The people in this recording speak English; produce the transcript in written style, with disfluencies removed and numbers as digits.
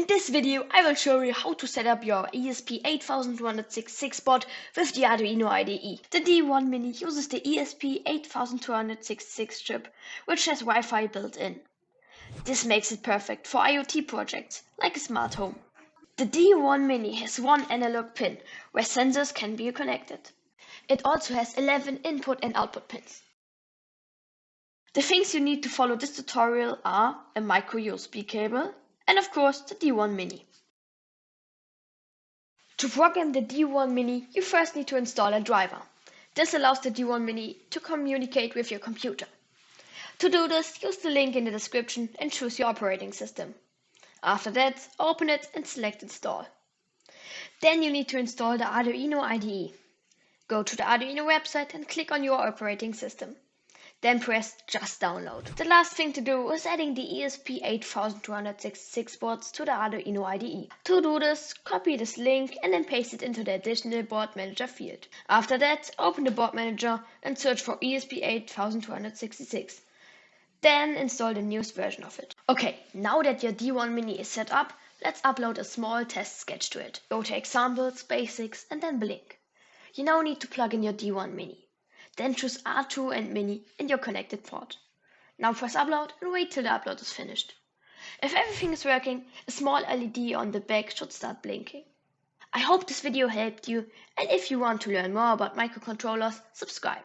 this video, I will show you how to set up your ESP8266 board with the Arduino IDE. The D1 Mini uses the ESP8266 chip, which has Wi-Fi built in. This makes it perfect for IoT projects, like a smart home. The D1 Mini has one analog pin, where sensors can be connected. It also has 11 input and output pins. The things you need to follow this tutorial are a micro USB cable, and of course the D1 Mini. To program the D1 Mini, you first need to install a driver. This allows the D1 Mini to communicate with your computer. To do this, use the link in the description and choose your operating system. After that, open it and select Install. Then you need to install the Arduino IDE. Go to the Arduino website and click on your operating system. Then press Just Download. The last thing to do is adding the ESP8266 boards to the Arduino IDE. To do this, copy this link and then paste it into the additional board manager field. After that, open the board manager and search for ESP8266. Then install the newest version of it. Okay, now that your D1 Mini is set up, let's upload a small test sketch to it. Go to Examples, Basics and then Blink. You now need to plug in your D1 Mini. Then choose R2 and Mini in your connected port. Now press Upload and wait till the upload is finished. If everything is working, a small LED on the back should start blinking. I hope this video helped you, and if you want to learn more about microcontrollers, subscribe.